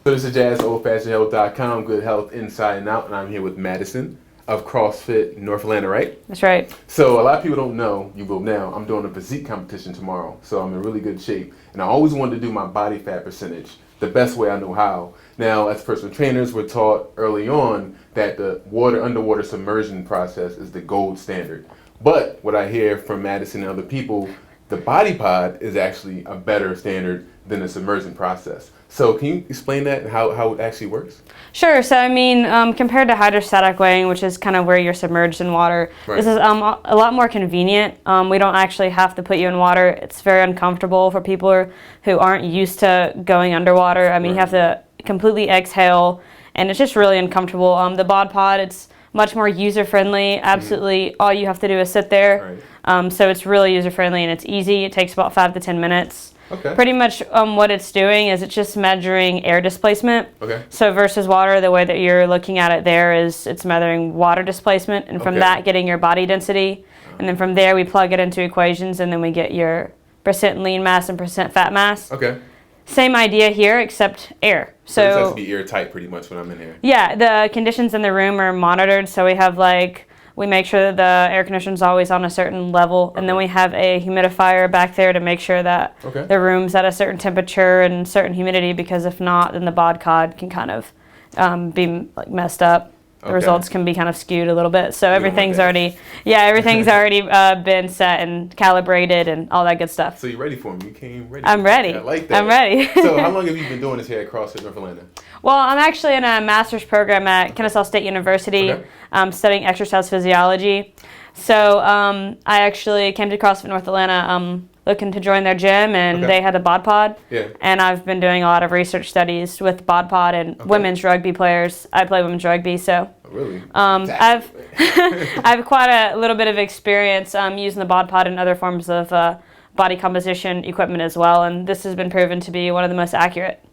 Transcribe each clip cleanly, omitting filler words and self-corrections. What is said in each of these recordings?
So this is Jazz, oldfashionedhealth.com, good health inside and out, and I'm here with Madison of CrossFit North Atlanta, right? That's right. So a lot of people don't know, you will now, I'm doing a physique competition tomorrow, so I'm in really good shape. And I always wanted to do my body fat percentage the best way I know how. Now, as personal trainers, we're taught early on that the underwater submersion process is the gold standard. But what I hear from Madison and other people, the Bod Pod is actually a better standard than the submersion process. So can you explain that and how it actually works? Sure. So I mean, compared to hydrostatic weighing, which is kind of where you're submerged in water, Right. This is a lot more convenient. We don't actually have to put you in water. It's very uncomfortable for people who aren't used to going underwater. I mean, You have to completely exhale, and it's just really uncomfortable. The Bod Pod, it's much more user-friendly. Absolutely, all you have to do is sit there. Right. So it's really user-friendly and it's easy. It takes about 5 to 10 minutes. Okay. Pretty much what it's doing is it's just measuring air displacement. Okay. So versus water, the way that you're looking at it there is it's measuring water displacement, and from that getting your body density. And then from there we plug it into equations, and then we get your percent lean mass and percent fat mass. Okay. Same idea here, except air. So it has to be airtight pretty much when I'm in here. Yeah, the conditions in the room are monitored, so we make sure that the air conditioner's always on a certain level, and then we have a humidifier back there to make sure that the room's at a certain temperature and certain humidity, because if not, then the Bod Pod can kind of be messed up. The results can be kind of skewed a little bit. So everything's already been set and calibrated and all that good stuff. So you're ready for me? You came ready. I'm ready. I like that. I'm ready. So how long have you been doing this here at CrossFit North Atlanta? Well, I'm actually in a master's program at Kennesaw State University, studying exercise physiology. So I actually came to CrossFit North Atlanta looking to join their gym, and they had a Bod Pod. Yeah. And I've been doing a lot of research studies with Bod Pod and women's rugby players. I play women's rugby, so really? I've I've quite a little bit of experience using the Bod Pod and other forms of body composition equipment as well, and this has been proven to be one of the most accurate.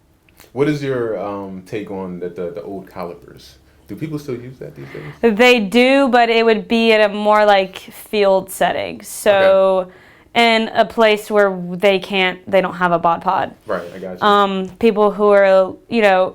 What is your take on the old calipers? Do people still use that these days? They do, but it would be at a more like field setting. So in a place where they don't have a Bod Pod. Right, I got you. People who are,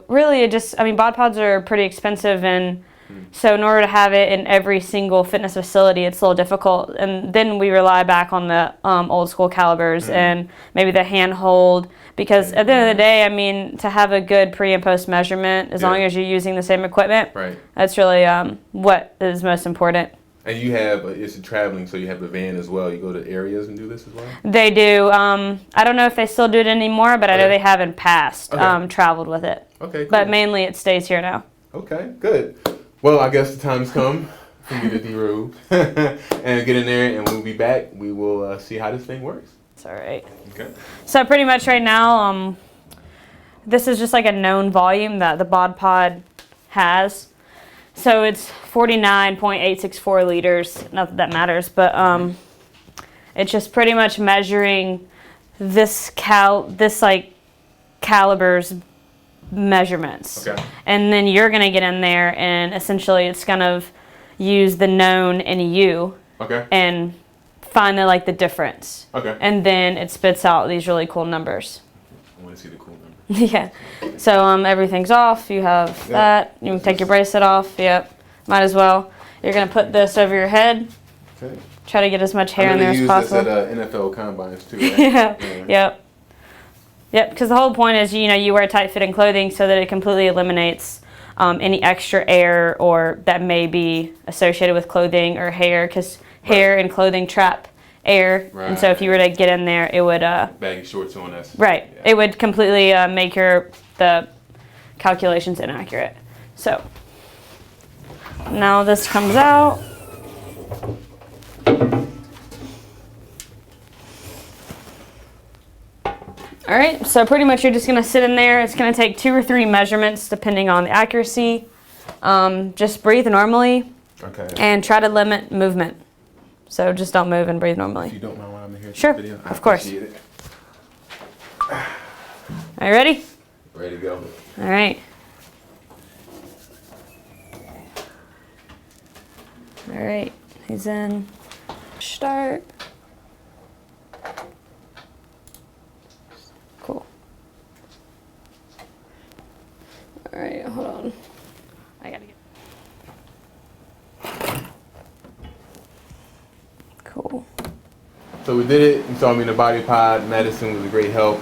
really Bod Pods are pretty expensive, and so in order to have it in every single fitness facility, it's a little difficult. And then we rely back on the old school calibers and maybe the handhold, because at the end of the day, to have a good pre and post measurement, as long as you're using the same equipment, that's really what is most important. And you have, it's traveling, so you have a van as well. You go to areas and do this as well? They do. I don't know if they still do it anymore, but I know they have in past traveled with it. Okay, cool. But mainly it stays here now. Okay, good. Well, I guess the time's come for you to derobe and get in there, and when we be back, we will see how this thing works. That's all right. Okay. So pretty much right now, this is just like a known volume that the Bod Pod has. So it's 49.864 liters. Not that that matters, but it's just pretty much measuring this caliber's measurements. Okay. And then you're going to get in there, and essentially it's going to use the known NEU and find the difference. Okay. And then it spits out these really cool numbers. I want to see the cool numbers. Yeah. So everything's off. You have that. You can take your bracelet off. Yep. Might as well. You're going to put this over your head. Okay. Try to get as much hair in there as possible. I'm going to use this at NFL combines too, right? Yep. Yep, because the whole point is, you wear tight-fitting clothing so that it completely eliminates any extra air or that may be associated with clothing or hair, because hair and clothing trap air, and so if you were to get in there, it would baggy shorts on us. Right, it would completely make the calculations inaccurate. So now this comes out. All right, so pretty much you're just gonna sit in there. It's gonna take 2 or 3 measurements depending on the accuracy. Just breathe normally and try to limit movement. So just don't move and breathe normally. If you don't mind when I'm in here, sure, video, of course. It. Are you ready? Ready to go. All right. All right, he's in. Start. Cool. So we did it. You saw me in the Body Pod. Madison was a great help.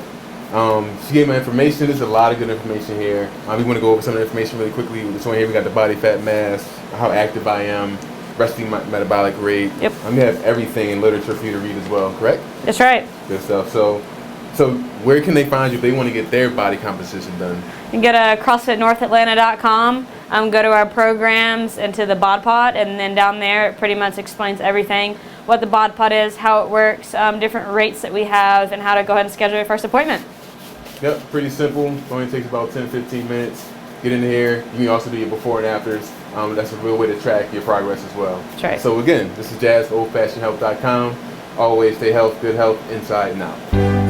She gave my information. There's a lot of good information here. We want to go over some of the information really quickly. This one here, we got the body fat mass, how active I am, resting metabolic rate. Yep. We have everything in literature for you to read as well, correct? That's right. Good stuff. So where can they find you if they want to get their body composition done? You can go to CrossFitNorthAtlanta.com, go to our programs and to the Bod Pod, and then down there it pretty much explains everything, what the Bod Pod is, how it works, different rates that we have, and how to go ahead and schedule your first appointment. Yep, pretty simple. Only takes about 10-15 minutes. Get in here. You can also do your before and afters. That's a real way to track your progress as well. That's right. So again, this is Jazz, oldfashionedhealth.com. Always stay healthy, good health, inside and out.